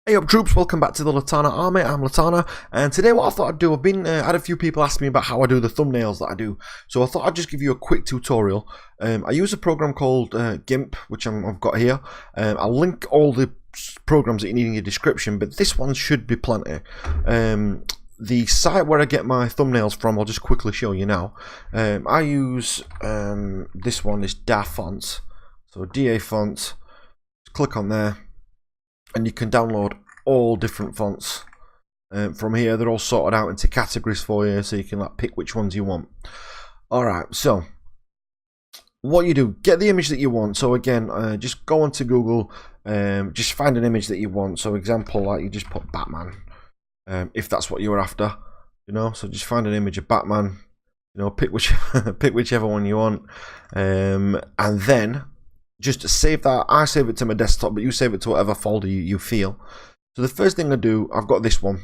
Hey up troops, welcome back to the Litanah army. I'm Litanah, and today what I thought I'd do, had a few people ask me about how I do the thumbnails that I do, so I thought I'd just give you a quick tutorial. I use a program called Gimp, which I've got here. I'll link all the programs that you need in your description, but this one should be plenty. The site where I get my thumbnails from, I'll just quickly show you now. I use this one, this DA fonts, so DA fonts. Just click on there, and you can download all different fonts from here. They're all sorted out into categories for you, so you can pick which ones you want. Alright, so what you do, get the image that you want. So again, just go onto Google, just find an image that you want. So example, like you just put Batman, if that's what you were after, you know. So just find an image of Batman, you know, pick whichever one you want, and then just save that. I save it to my desktop, but you save it to whatever folder you feel. So the first thing I do, I've got this one,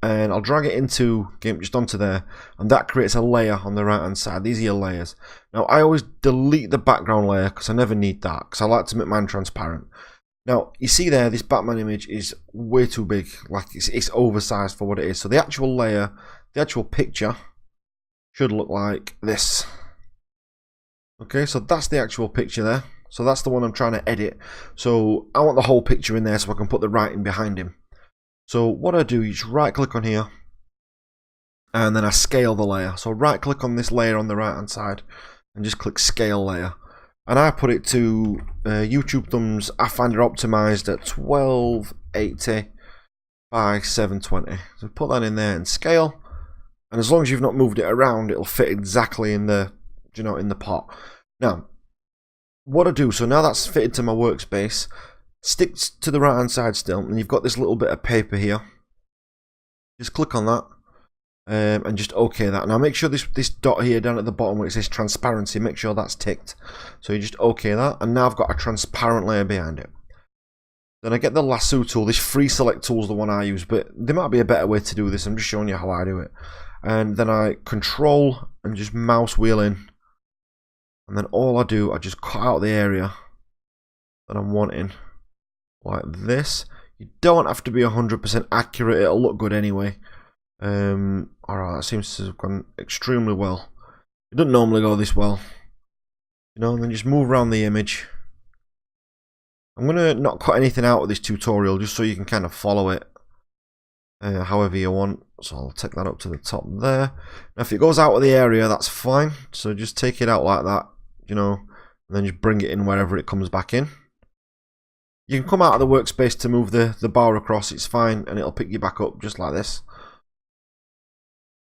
and I'll drag it into Gimp, just onto there, and that creates a layer on the right hand side. These are your layers. Now I always delete the background layer because I never need that, because I like to make mine transparent. Now you see there, this Batman image is way too big, like it's oversized for what it is. So the actual layer, the actual picture should look like this. Okay, so that's the actual picture there. So that's the one I'm trying to edit. So I want the whole picture in there so I can put the writing behind him. So what I do, you just right click on here, and then I scale the layer. So right click on this layer on the right hand side and just click scale layer. And I put it to YouTube thumbs. I find it optimized at 1280 by 720. So put that in there and scale. And as long as you've not moved it around, it'll fit exactly in the, you know, in the pot. Now, what I do, so now that's fitted to my workspace, stick to the right hand side still, and you've got this little bit of paper here. Just click on that, and just OK that. Now make sure this dot here down at the bottom where it says transparency, make sure that's ticked. So you just OK that, and now I've got a transparent layer behind it. Then I get the Lasso Tool. This free select tool is the one I use, but there might be a better way to do this. I'm just showing you how I do it. And then I control and just mouse wheel in. And then all I do, I just cut out the area that I'm wanting, like this. You don't have to be 100% accurate, it'll look good anyway. Alright, that seems to have gone extremely well. It doesn't normally go this well. You know, and then just move around the image. I'm going to not cut anything out of this tutorial, just so you can kind of follow it however you want. So I'll take that up to the top there. Now if it goes out of the area, that's fine. So just take it out like that, you know, and then just bring it in wherever it comes back in. You can come out of the workspace to move the bar across, it's fine, and it'll pick you back up just like this.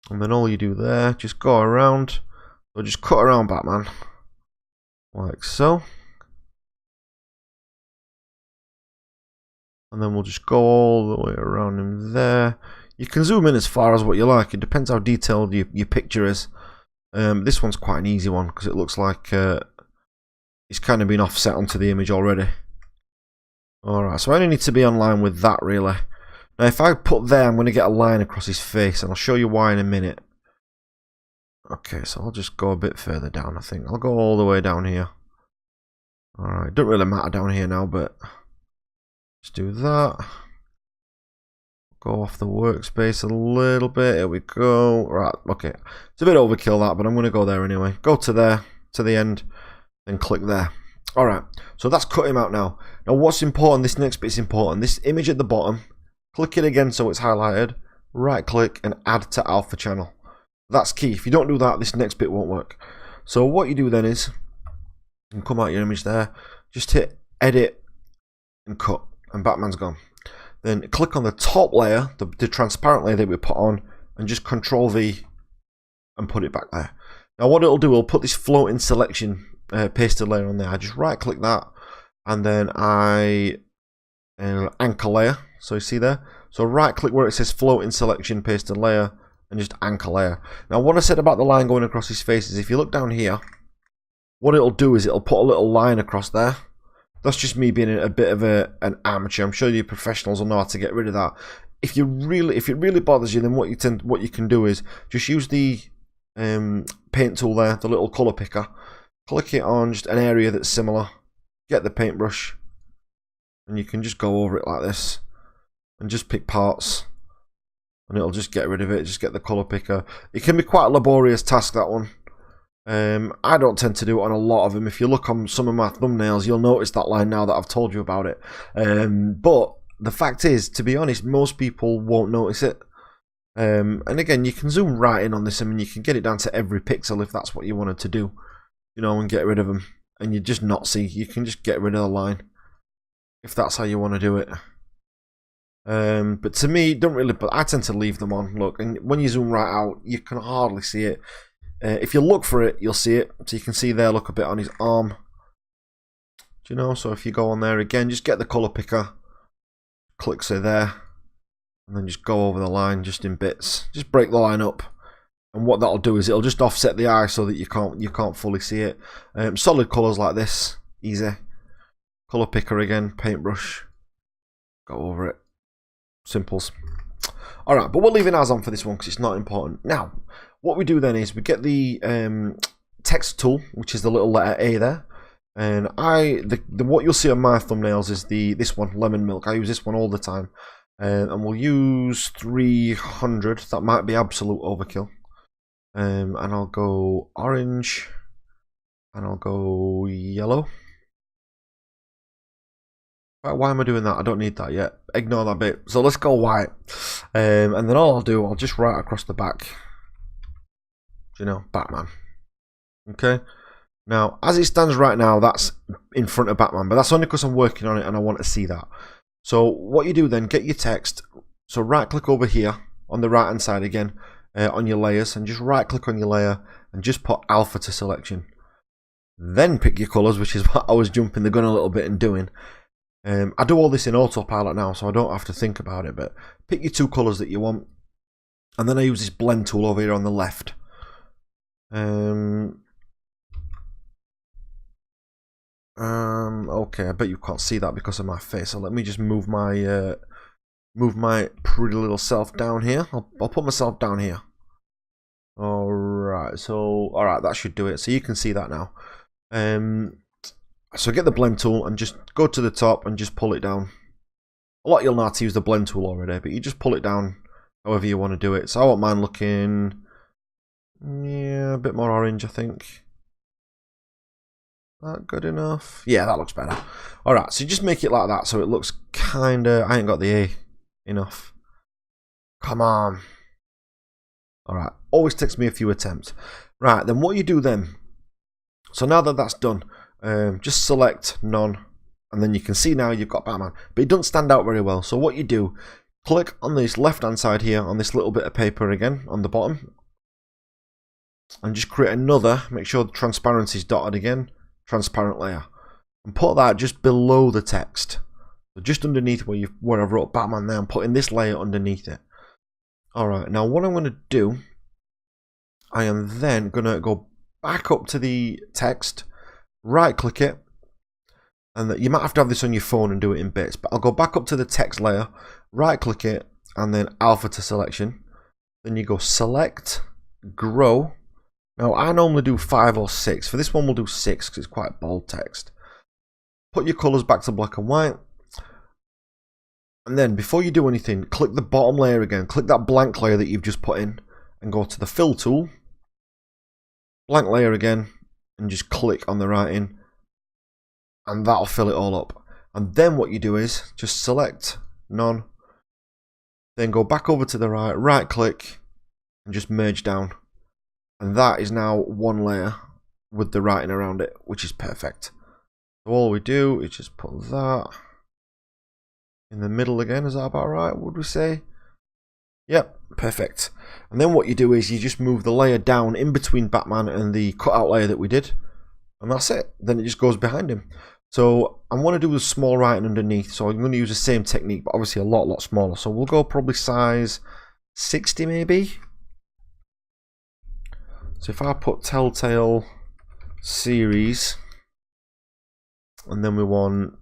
And then all you do there, just go around, or just cut around Batman, like so. And then we'll just go all the way around him there. You can zoom in as far as what you like, it depends how detailed your picture is. This one's quite an easy one because it looks like it's kind of been offset onto the image already. Alright, so I only need to be on line with that really. Now if I put there, I'm going to get a line across his face, and I'll show you why in a minute. Okay, so I'll just go a bit further down, I think. I'll go all the way down here. Alright, don't really matter down here now, but just do that. Go off the workspace a little bit. Here we go. Right, okay. It's a bit overkill that, but I'm going to go there anyway. Go to there, to the end, then click there. Alright, so that's cut him out now. Now what's important, this next bit's important. This image at the bottom, click it again so it's highlighted. Right click and add to alpha channel. That's key. If you don't do that, this next bit won't work. So what you do then is, you can come out your image there, just hit edit and cut, and Batman's gone. Then click on the top layer, the transparent layer that we put on, and just Control V and put it back there. Now what it'll do, it'll put this floating selection pasted layer on there. I just right click that, and then I anchor layer. So you see there? So right click where it says floating selection pasted layer and just anchor layer. Now what I said about the line going across his face is, if you look down here, what it'll do is it'll put a little line across there. That's just me being a bit of an amateur. I'm sure you professionals will know how to get rid of that. If it really bothers you, then what you can do is just use the paint tool there, the little color picker. Click it on just an area that's similar. Get the paintbrush, and you can just go over it like this. and just pick parts, and it'll just get rid of it. Just get the colour picker. It can be quite a laborious task, that one. I don't tend to do it on a lot of them. If you look on some of my thumbnails, you'll notice that line now that I've told you about it. But the fact is, to be honest, most people won't notice it. And again, you can zoom right in on this, and you can get it down to every pixel if that's what you wanted to do, you know, and get rid of them. And you just not see. You can just get rid of the line if that's how you want to do it. But to me, don't really. But I tend to leave them on. Look, and when you zoom right out, you can hardly see it. If you look for it, you'll see it. So you can see there, look a bit on his arm. Do you know? So if you go on there again, just get the colour picker, click say there, and then just go over the line just in bits. Just break the line up, and what that'll do is it'll just offset the eye so that you can't fully see it. Solid colours like this, easy. Colour picker again, paintbrush, go over it. Simples. Alright, but we're leaving ours on for this one because it's not important. Now, what we do then is we get the text tool, which is the little letter A there. And what you'll see on my thumbnails is this one, lemon milk. I use this one all the time. And we'll use 300. That might be absolute overkill. And I'll go orange. And I'll go yellow. Why am I doing that? I don't need that yet. Ignore that bit. So let's go white. And then all I'll do, I'll just write across the back. You know, Batman. Okay. Now, as it stands right now, that's in front of Batman. But that's only because I'm working on it and I want to see that. So what you do then, get your text. So right click over here on the right hand side again on your layers. And just right click on your layer and just put alpha to selection. Then pick your colours, which is what I was jumping the gun a little bit and doing. I do all this in autopilot now, so I don't have to think about it. But pick your two colours that you want. And then I use this blend tool over here on the left. Okay, I bet you can't see that because of my face. So let me just move my pretty little self down here. I'll put myself down here. Alright, so that should do it. So you can see that now. So get the blend tool and just go to the top and just pull it down. A lot of you'll know how to use the blend tool already, but you just pull it down however you want to do it. So I want mine looking, yeah, a bit more orange, I think. That good enough? Yeah, that looks better. Alright, so you just make it like that so it looks kinda, I ain't got the A enough. Come on. Alright, always takes me a few attempts. Right, then what you do then, so now that that's done, just select none, and then you can see now you've got Batman, but it doesn't stand out very well. So what you do, click on this left hand side here on this little bit of paper again on the bottom, and just create another, make sure the transparency is dotted again, transparent layer, and put that just below the text, so just underneath where I've wrote Batman there. I'm putting this layer underneath it. Alright, now what I'm going to do, I am then going to go back up to the text, right click it, and you might have to have this on your phone and do it in bits, but I'll go back up to the text layer, right click it, and then alpha to selection. Then you go select, grow. Now I normally do 5 or 6. For this one we'll do 6 because it's quite bold text. Put your colours back to black and white. And then before you do anything, click the bottom layer again. Click that blank layer that you've just put in and go to the fill tool. Blank layer again and just click on the writing. And that'll fill it all up. And then what you do is just select none. Then go back over to the right, right click and just merge down. And that is now one layer with the writing around it, which is perfect. So all we do is just put that in the middle again. Is that about right, would we say? Yep, perfect. And then what you do is you just move the layer down in between Batman and the cutout layer that we did. And that's it. Then it just goes behind him. So I want to do the small writing underneath. So I'm going to use the same technique, but obviously a lot smaller. So we'll go probably size 60 maybe. So if I put Telltale series, and then we want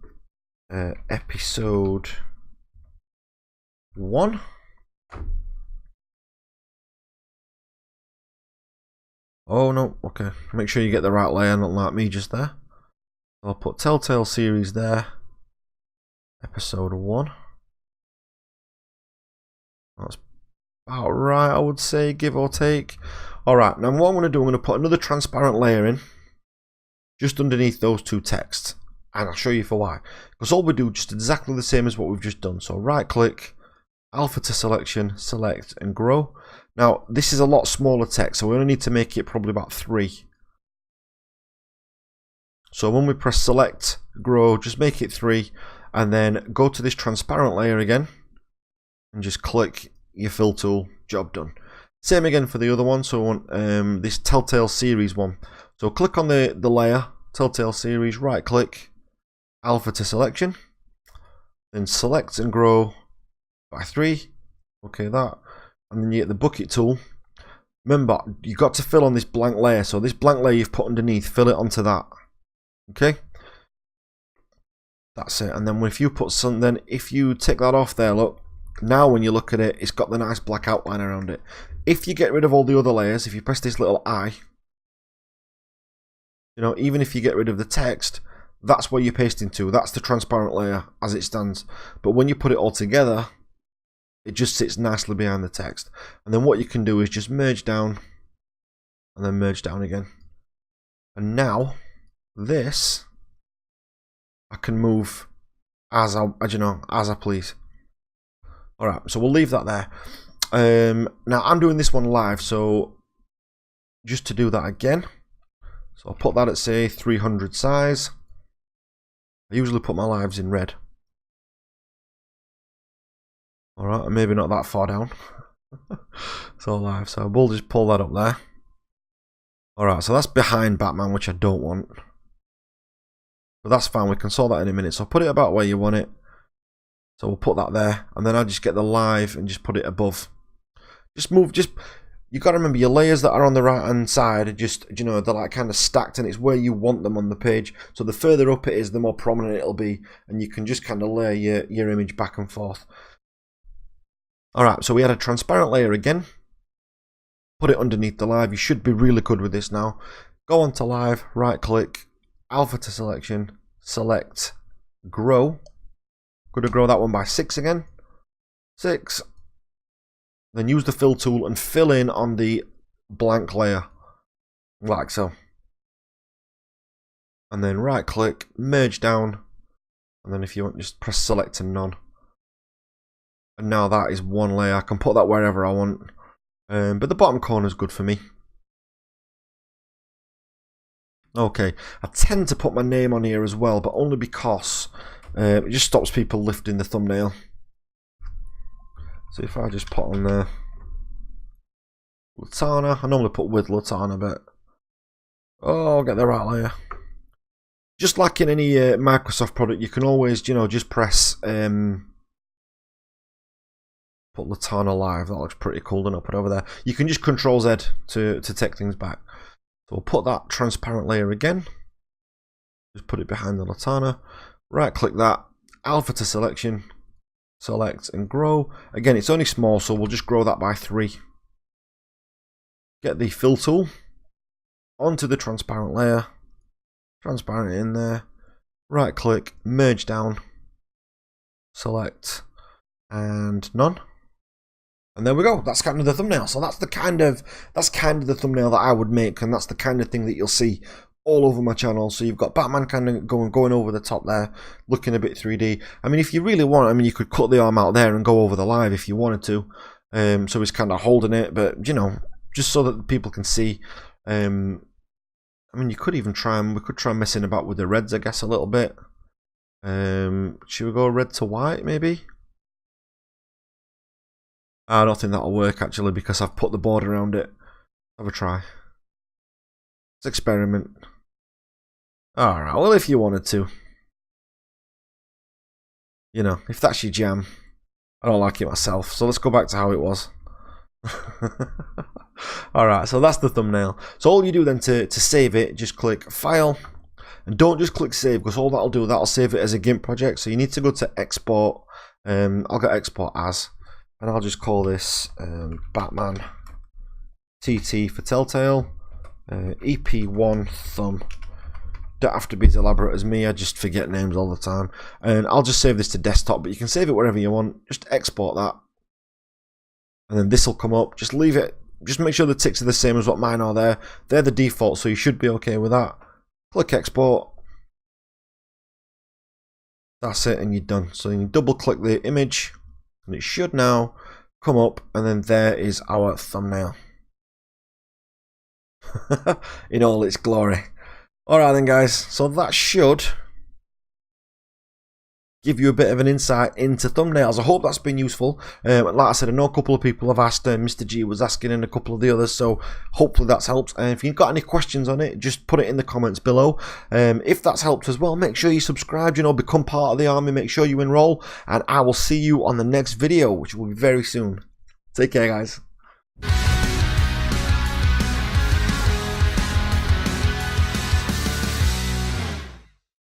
episode 1. Oh no, okay. Make sure you get the right layer, not like me just there. I'll put Telltale series there. Episode 1. That's about right, I would say, give or take. Alright, now what I'm going to do, I'm going to put another transparent layer in, just underneath those two texts. And I'll show you for why. Because all we do just exactly the same as what we've just done. So right click, alpha to selection, select and grow. Now this is a lot smaller text, so we only need to make it probably about 3. So when we press select, grow, just make it 3, and then go to this transparent layer again, and just click your fill tool, job done. Same again for the other one, so I want this Telltale series one. So click on the layer, Telltale series, right click, alpha to selection, then select and grow by 3, okay that, and then you get the bucket tool. Remember, you've got to fill on this blank layer, so this blank layer you've put underneath, fill it onto that. Okay, that's it. And then if you put some, then if you take that off there, look, now when you look at it, it's got the nice black outline around it. If you get rid of all the other layers, if you press this little eye, you know, even if you get rid of the text, that's where you're pasting to. That's the transparent layer as it stands. But when you put it all together, it just sits nicely behind the text. And then what you can do is just merge down and then merge down again. And now this I can move as I please. Alright, so we'll leave that there. Now I'm doing this one live, so just to do that again, so I'll put that at say 300 size. I usually put my lives in red. Alright, maybe not that far down. So live, so we'll just pull that up there. Alright, so that's behind Batman, which I don't want. But that's fine, we can sort that in a minute. So put it about where you want it. So we'll put that there, and then I'll just get the live and just put it above. You got to remember your layers that are on the right hand side are just, you know, they're like kind of stacked, and it's where you want them on the page. So the further up it is, the more prominent it'll be, and you can just kind of layer your image back and forth. Alright, so we had a transparent layer again. Put it underneath the live. You should be really good with this now. Go on to live, right click, alpha to selection, select, grow. Going to grow that one by 6 again. 6. Then use the fill tool and fill in on the blank layer, like so. And then right click, merge down, and then if you want, just press select and none. And now that is one layer. I can put that wherever I want, but the bottom corner is good for me. Okay, I tend to put my name on here as well, but only because it just stops people lifting the thumbnail. So if I just put on there Litanah, I normally put with Litanah, but oh, I'll get the right layer. Just like in any Microsoft product, you can always, you know, just press put Litanah live. That looks pretty cool. Then I'll put it over there. You can just Control Z to take things back. So we'll put that transparent layer again. Just put it behind the Litanah. Right click that, alpha to selection, select and grow. Again, it's only small, so we'll just grow that by 3. Get the fill tool onto the transparent layer, transparent in there, right click, merge down, select and none. And there we go. That's kind of the thumbnail. So that's kind of the thumbnail that I would make, and that's the kind of thing that you'll see all over my channel. So you've got Batman kind of going over the top there, looking a bit 3D. I mean, if you really want, I mean, you could cut the arm out there and go over the live if you wanted to. So he's kind of holding it, but you know, just so that people can see. I mean, you could even we could try messing about with the reds, I guess, a little bit. Should we go red to white, maybe? I don't think that'll work actually, because I've put the border around it. Have a try. Let's experiment. Alright, well, if you wanted to. You know, if that's your jam. I don't like it myself, so let's go back to how it was. Alright, so that's the thumbnail. So all you do then to save it, just click File. And don't just click Save, because all that'll do, that'll save it as a GIMP project. So you need to go to Export. I'll go Export As. And I'll just call this Batman TT for Telltale. EP1 thumb. Don't have to be as elaborate as me, I just forget names all the time. And I'll just save this to desktop, but you can save it wherever you want. Just export that. and then this will come up. Just leave it. Just make sure the ticks are the same as what mine are there. They're the default, so you should be okay with that. Click export. That's it, and you're done. So you can double click the image, and it should now come up, and then there is our thumbnail in all its glory. Alright then guys, so that should give you a bit of an insight into thumbnails. I hope that's been useful. Like I said, I know a couple of people have asked, Mr. G was asking, and a couple of the others, so hopefully that's helped. And if you've got any questions on it, just put it in the comments below. If that's helped as well, make sure you subscribe, you know, become part of the army, make sure you enroll, and I will see you on the next video, which will be very soon. Take care, guys.